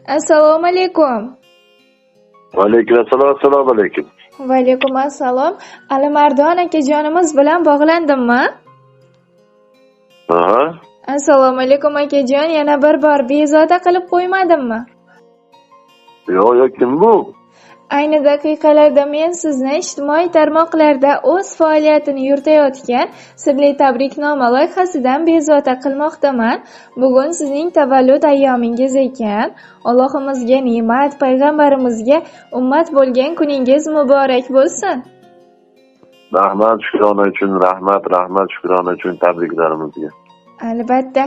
Assalomu alaykum. Va alaykum assalom, assalomu alaykum. Va alaykum assalom. Alimardon akajonimiz bilan bog'landimmi? Aha. Assalomu alaykum akajon, yana bir bor bezovta qilib qo'ymadimmi? Yo'q, kim bu? Ayni daqiqalarda men sizni ijtimoiy tarmoqlarda o'z faoliyatini yuritayotgan sirli tabriknoma loyihasidan bezovta qilmoqdaman. Bugun sizning tavallud ayyomingiz ekan. Allohimizga ne'mat, payg'ambarimizga ummat bo'lgan kuningiz muborak bo'lsin. Rahmat, shukrona uchun, rahmat, shukrona uchun tabriklarimizga. Albatta.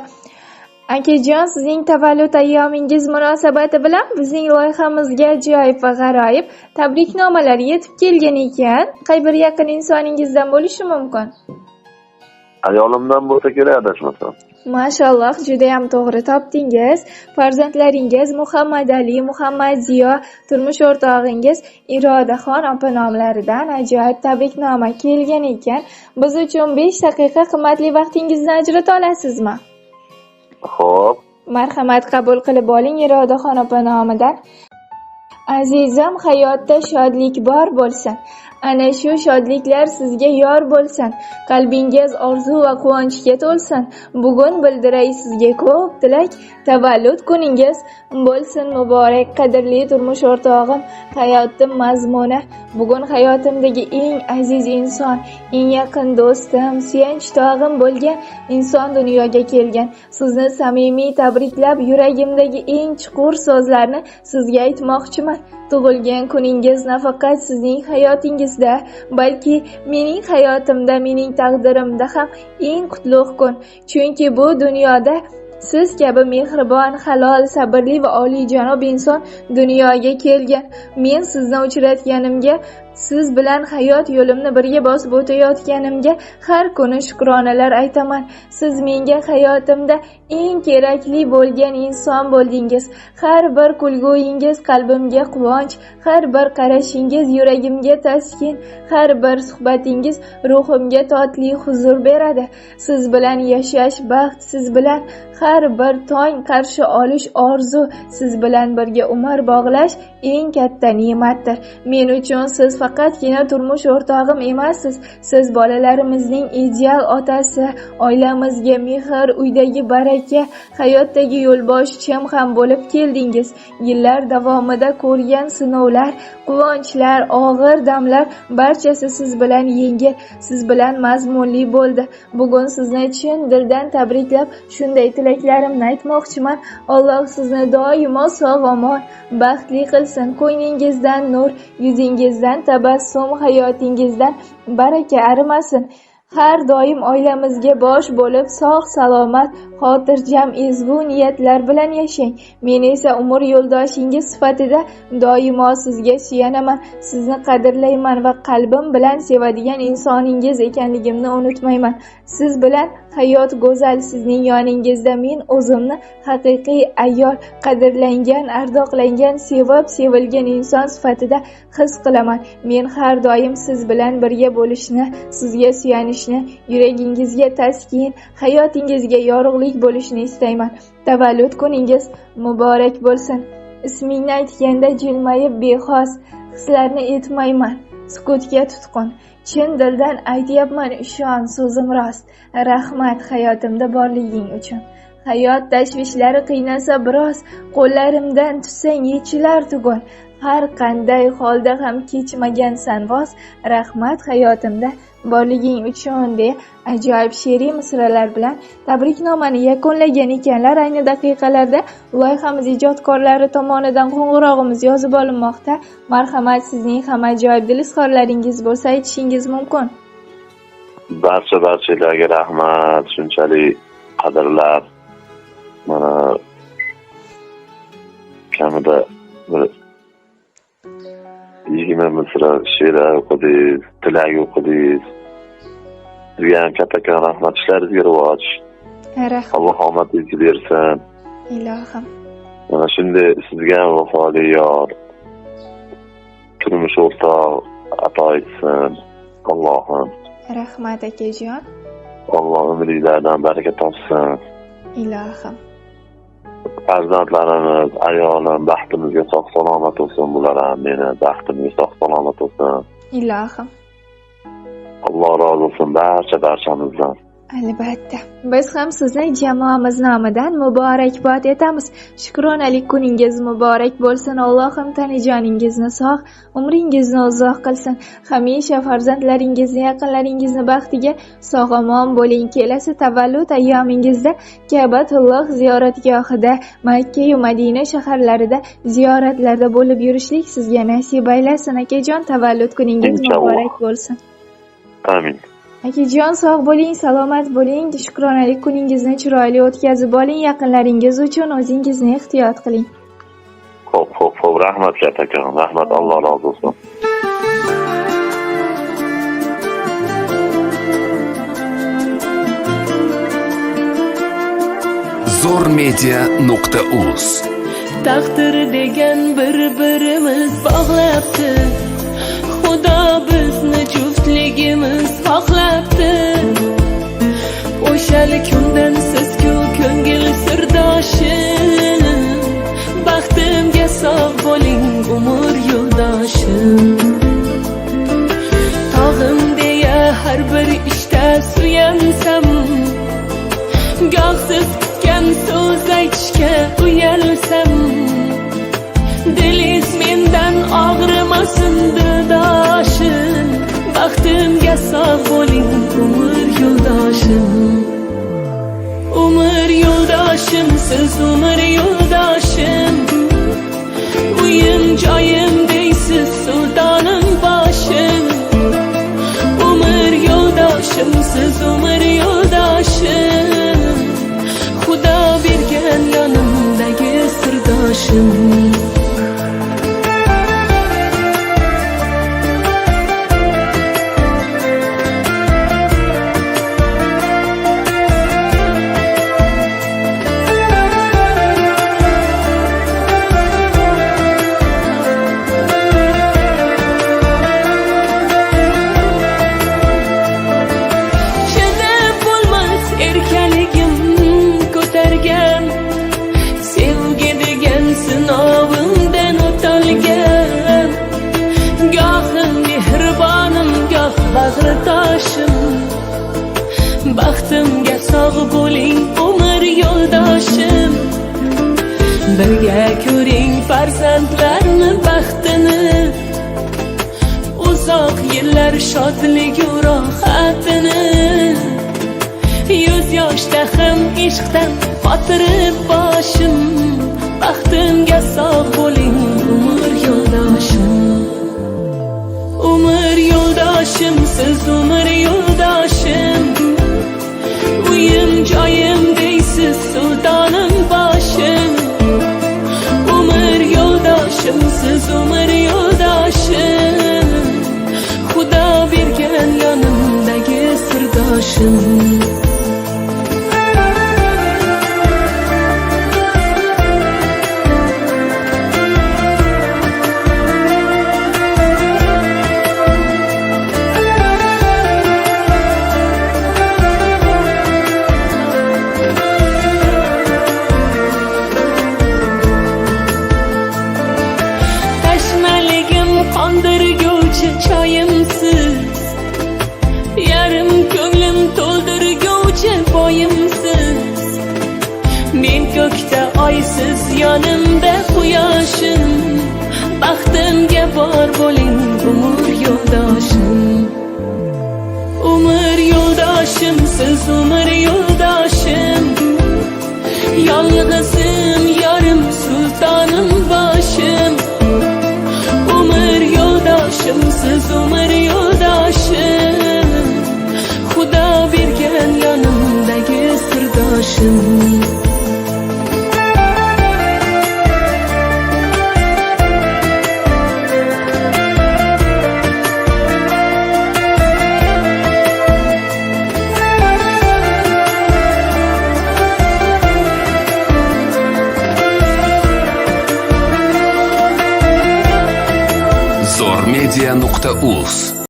Akajon, sizning tavallud ayyomingiz munosabati bilan bizning loyihamizga ajoyib va g'aroyib tabriknomalar yetib kelgan ekan. Qay bir yaqin insoningizdan bo'lishi mumkin? Ayolimdan bo'lsa kerak, adashmasam. Mashalloh, juda ham to'g'ri topdingiz. Farzandlaringiz Muhammad Ali, Muhammad Ziyo, turmush o'rtog'ingiz Irodaxon opa nomlaridan ajoyib tabriknoma kelgan ekan. Biz uchun 5 daqiqa qimmatli vaqtingizni ajrata olasizmi? Xo'p. Marhamat, qabul qilib oling Irodaxon opa nomidan. Azizim, hayotda shodlik bor bo'lsin. Ana shu shodliklar sizga yor bo'lsin. Qalbingiz orzu va quvonchga to'lsin. Bugun bildiray sizga ko'p tilak. Tavallud kuningiz bo'lsin muborak, qadrli turmush o'rtog'im. Hayotim mazmuni. Bugun hayotimdagi eng aziz inson, eng yaqin do'stim, suyanch tog'im bo'lgan inson dunyoga kelgan. Sizni samimiy tabriklab, yuragimdagi eng chuqur so'zlarni sizga aytmoqchiman. Tug'ilgan kuningiz nafaqat sizning hayotingizda, balki mening hayotimda, mening taqdirimda ham eng qutlug' kun. Chunki bu dunyoda siz kabi mehribon, halol, sabrli va oliyjanob inson dunyoga kelgan. Men sizni uchratganimga, siz bilan hayot yo'limni birga bosib o'tayotganimga har kuni shukronalar aytaman. Siz menga hayotimda eng kerakli bo'lgan inson bo'ldingiz. Har bir kulguyingiz qalbimga quvonch, har bir qarashingiz yuragimga taskin, har bir suhbatingiz ruhimga totli huzur beradi. Siz bilan yashash baxt, siz bilan har bir tong qarshi olish orzu, siz bilan birga umr bog'lash eng katta ne'matdir. Men uchun siz faqatgina turmush o'rtog'im emassiz. Siz bolalarimizning ideal otasi, oilamizga mehr, uydagi baraka, hayotdagi yo'lboshchim ham bo'lib keldingiz. Yillar davomida ko'rgan sinovlar, quvonchlar, og'ir damlar barchasi siz bilan yengil, siz bilan mazmunli bo'ldi. Bugun sizni chin dildan tabriklab, shunday tilaklarimni aytmoqchiman. Alloh sizni doimo sog'-omon, baxtli qilsin. Ko'nglingizdan nur, yuzingizdan tabassum, hayotingizdan baraka arimasin. Har doim oilamizga bosh bo'lib, sog' salomat, xotirjam, ezgu niyatlar bilan yashang. Men esa umr yo'ldoshingiz sifatida doimo sizga suyanaman, sizni qadrlayman va qalbim bilan sevadigan insoningiz ekanligimni unutmayman. Siz bilan hayot go'zal. Sizning yoningizda men o'zimni haqiqiy ayol, qadrlangan, ardoqlangan, sevib sevilgan inson sifatida his qilaman. Men har doim siz bilan birga bo'lishni, sizga suyanishni, yuragingizga taskin, hayotingizga yorug'lik bo'lishni istayman. Tavallud kuningiz muborak bo'lsin. Ismingni aytganda jilmayib bexos, hislarni etmayman, sukutga tutqun. Chin dildan aytyapman, ishon, so'zim rost. Rahmat hayotimda borliging uchun. Hayot tashvishlari qiynasa biroz, qo'llarimdan tutsang yechilar tugun. Har qanday holda ham kechmagansan voz. Rahmat hayotimda borliging uchun deya ajoyib she'riy misralar bilan tabriknomani yakunlagan ekanlar. Ayni daqiqalarda loyihamiz ijodkorlari tomonidan qo'ng'irog'imiz yozib olinmoqda. Marhamat, sizning ham ajoyib dil izhorlaringiz bo'lsa aytishingiz mumkin. Barchalarga rahmat, shunchalik qadrlab, mana kamida 20 misra she'r o'qidingiz, tilak o'qidingiz. Sizga ham kattakon rahmat, ishlaringizga rivoj. Rahmat. Alloh omadingizni bersin. Ilohim. Mana shunday sizga ham vafoli yor, turmush o'rtoq ato etsin. Allohim. Rahmat akajon. Alloh umringizdan baraka topsin. Ilohim. farzandlarimiz, ayolim baxtimizga sog' salomat bo'lsin, bular ham meni baxtimga sog' salomat bo'lsin. Ilohim. Alloh rozi bo'lsin barchamizdan. Albatta. Biz ham sizni jamoamiz nomidan muborakbod etamiz. Shukronalik kuningiz muborak bo'lsin. Allohim tanajoningizni sog', umringizni uzoq qilsin. Hamisha farzandlaringizni, yaqinlaringizni baxtiga sog'-omon bo'ling. Kelasi tavallud ayyomingizda Ka'batulloh ziyoratgohida, Makka va Madina shaharlarida ziyoratlarda bo'lib yurishlik sizga nasib aylasin. Akajon, tavallud kuningiz muborak bo'lsin. Amin. Akajon, sog' bo'ling, salomat bo'ling. Shukronalik kuningizni chiroyli o'tkazib oling. Yaqinlaringiz uchun o'zingizni ehtiyot qiling. Xo'p, rahmat akajon. Rahmat, Alloh rozi bo'lsin. zo'rmedia.uz Taqdir degan bir-birimiz bog'labdi. Xudo bizni juftligimiz xohlabdi. O'shal kundan siz-ku ko'ngil sirdoshim, baxtimga sog' bo'ling umr yo'ldoshim. Tog'im deya har bir ishda suyansam, goh siz kutgan so'z aytishga uyalsam, dilingiz mendan og'rimasin dildoshim, baxtimga sog' bo'ling umr yo'ldoshim. Umr yo'ldoshim, siz umr yo'ldoshim, uyim joyim deysiz sultonim boshim. Umr yo'ldoshim, siz umr yo'ldoshim, Xudo bergan yonimdagi sirdoshim. Sevgi degan sinovimdan o'talgan, gohim mehribonim, goh bag'ritoshim. Baxtimga sog' bo'ling umr yo'ldoshim, birga ko'ring farzandlarni baxtini, uzoq yillar shodligu rohatini. Yuz yoshda ham ishqdan qotirib boshim, baxtimga sog' bo'ling umr yo'ldoshim. Umr yo'ldoshim, siz umr yo'ldoshim, uyim joyim deysiz sultonim boshim. Umr yo'ldoshim, siz umr yo'ldoshim, Xudo bergan yonimdagi sirdoshim. Qondirguvchi choyimsiz, yarim ko'nglim to'ldirguvchi boyimsiz. Men ko'kda oysiz, yonimda quyoshim, baxtimga bor bo'ling umr yo'ldoshim. Umr yo'ldoshim, siz umr yo'ldoshim, yolg'izim yorim sultonim boshim. Umr yo'ldoshim, siz umr yo'ldoshim, Xudo bergan yonimdagi sirdoshim. zo'rmedia.uz